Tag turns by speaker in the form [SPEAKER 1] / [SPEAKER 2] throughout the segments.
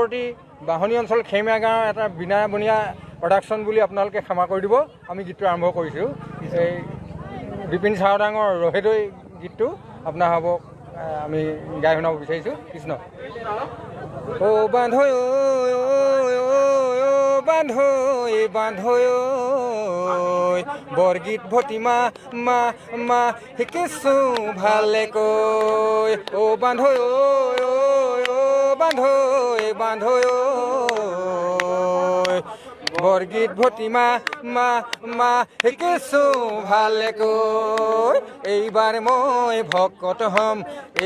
[SPEAKER 1] পাৰ্শ্বৱৰ্তী বাহনী অঞ্চল খেইমীয়া গাঁৱৰ এটা বিনা বনিয়া প্ৰডাকশ্যন বুলি আপোনালোকে ক্ষমা কৰি দিব। আমি গীতটো আৰম্ভ কৰিছোঁ। এই বিপিন চাওডাঙৰ ৰহেদৈ গীতটো আপোনাৰ হ'ব আমি গাই শুনাব বিচাৰিছোঁ। কৃষ্ণ অ বান্ধৈ বান্ধৈ বান্ধৈ বৰগীত ভতিমা মা মা শিকিছোঁ ভালেকৈ অ বান্ধৈ বান্ধৈ বান্ধৈ বৰগীত ভতিমা মা মা শিকিছোঁ ভালেকৈ এইবাৰ মই ভকত হ'ম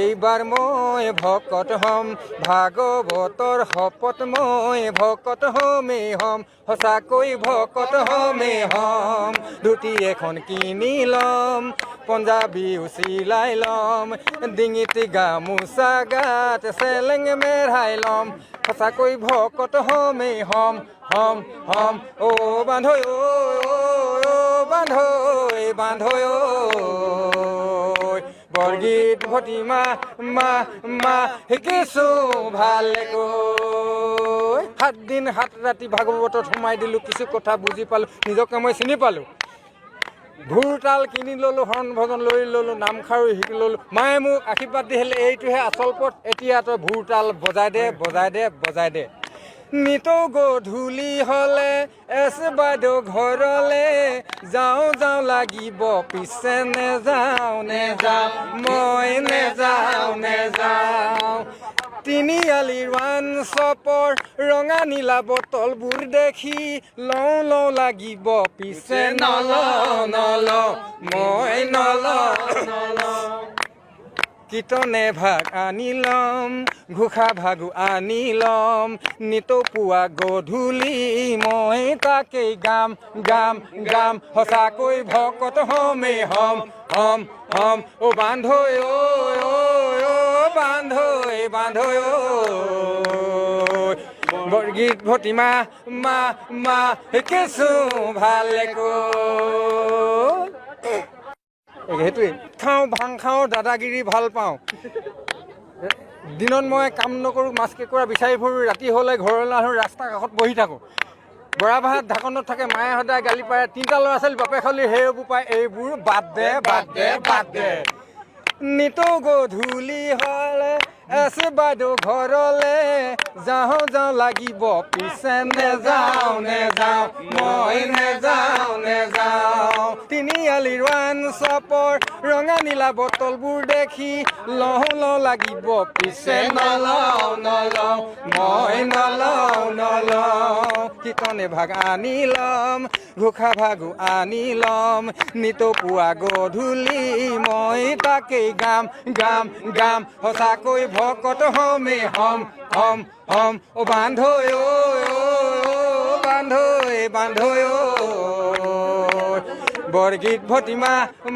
[SPEAKER 1] এইবাৰ মই ভকত হ'ম ভাগৱতৰ শপত মই ভকত হ'মেই হ'ম সঁচাকৈ ভকত হ'মেই হ'ম ধুতি এখন কিনি ল'ম পঞ্জাবী চিলাই ল'ম ডিঙিত গামোচা গাত চেলেং মেৰাই ল'ম সঁচাকৈ ভকত হ'মেই হ'ম হ'ম হ'ম অ বান্ধৈ বান্ধৈ বান্ধৈ বৰগীত ভতিমা মা মা শিকিছোঁ ভালেকৈ 7 দিন 7 ৰাতি ভাগৱতত সোমাই দিলোঁ কিছু কথা বুজি পালোঁ নিজকে মই চিনি পালোঁ ঘূৰ তাল কিনি ল'লোঁ হৰণ ভজন লৈ ল'লোঁ নামখাৰু শিকি ল'লোঁ মায়ে মোক আশীৰ্বাদ দি আহিলে এইটোহে আচল পথ এতিয়া তই ঘূৰ তাল বজাই দে বজাই দে বজাই দে নিতৌ গধূলি হ'লে এছ বাইদেউ ঘৰলে যাওঁ যাওঁ লাগিব পিছে নেযাওঁ নেযাওঁ মই নেযাওঁ নেযাওঁ তিনিআলিৰ ৱান শ্বপৰ ৰঙা নীলা বটলবোৰ দেখি লওঁ লওঁ লাগিব পিছে নলওঁ নলওঁ মই নলওঁ নলওঁ কীৰ্তনে ভাগ আনি ল'ম ঘোষা ভাগো আনি ল'ম নিতৌ পুৱা গধূলি মই তাকেই গাম গাম গাম সঁচাকৈ ভকত হ'মেই হ'ম হ'ম হ'ম অ বান্ধৈ বান্ধৈ বান্ধৈ বৰগীত ভতিমা মা মা শিকিছোঁ ভালেকৈ সেইটোৱে খাওঁ ভাং খাওঁ দাদাগিৰি ভাল পাওঁ দিনত মই কাম নকৰোঁ মাছ কেঁকুৰা বিচাৰি ফুৰোঁ ৰাতি হ'লে ঘৰলৈ নাহোঁ ৰাস্তাৰ কাষত বহি থাকোঁ বৰা ভাত ঢাকনত থাকে মায়ে সদায় গালি পাৰে 3টা ল'ৰা ছোৱালী বাপেক খালি সেইবোৰ পায় এইবোৰ বাদ দে বাদ দে বাদ দে নিতৌ গধূলি হ'লে এছ বাইদেউ ঘৰলে যাওঁ যাওঁ লাগিব পিছে নেযাওঁ নেযাওঁ মই নেযাওঁ নেযাওঁ তিনিআলিৰ ৱান শ্বপৰ ৰঙা নীলা বটলবোৰ দেখি লওঁ লওঁ লাগিব পিছে নলওঁ নলওঁ মই নলওঁ নলওঁ কীৰ্তনে ভাগ আনি ল'ম ঘোষা ভাগো আনি ল'ম নিতৌ পুৱা গধূলি মই তাকেই গাম গাম গাম সঁচাকৈ ভকত হ'মেই হ'ম হ'ম হ'ম অ বান্ধৈ বান্ধৈ বান্ধৈ বৰগীত ভতিমা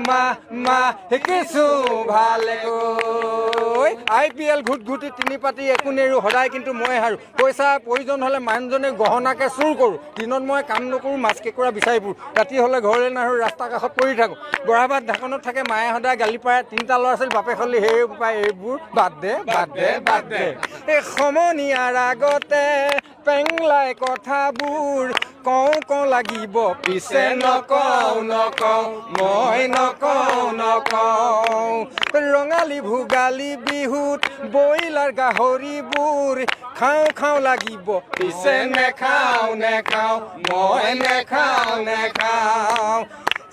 [SPEAKER 1] মা মা শিকিছোঁ ভালেকৈ IPL ঘুটি 3 পাতি একো নেৰোঁ সদায় কিন্তু মই হাৰোঁ পইচা প্ৰয়োজন হ'লে মানুহজনে গহনাকে চুৰ কৰোঁ দিনত মই কাম নকৰোঁ মাছ কেঁকুৰা বিচাৰি ফুৰোঁ ৰাতি হ'লে ঘৰলৈ নাহোঁ ৰাস্তাৰ কাষত পৰি থাকোঁ বৰা ভাত ঢাকনত থাকে মায়ে সদায় গালি পাৰে 3টা ল'ৰা ছোৱালী বাপেক হ'লে সেইবোৰ পায় এইবোৰ বাদ দে বাদ দে বাদ দে এই সমনীয়াৰ আগতে পেংলাই কথাবোৰ কওঁ কওঁ লাগিব পিছে নকওঁ নকওঁ মই নকওঁ নকওঁ ৰঙালী ভোগালী বিহুত বইলাৰ গাহৰিবোৰ খাওঁ খাওঁ লাগিব পিছে নেখাওঁ নেখাওঁ মই নেখাওঁ নেখাওঁ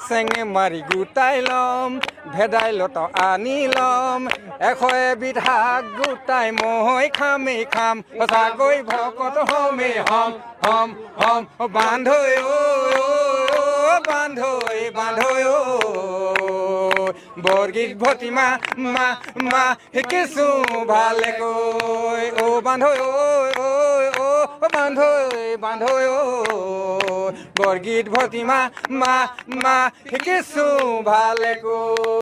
[SPEAKER 1] চেঙে মাৰি গোটাই ল'ম ভেদাইলতা আনি ল'ম 100 এবিধ শাক গোটাই মই খামেই খাম সঁচাকৈ ভকত হ'মেই হ'ম হ'ম হ'ম বান্ধৈ বান্ধৈ বান্ধৈ বৰগীত ভতিমা মা মা শিকিছোঁ ভালেকৈ অ বান্ধৈ বান্ধৈ বান্ধৈ বৰগীত ভতিমা মা মা শিকিছোঁ ভালেকৈ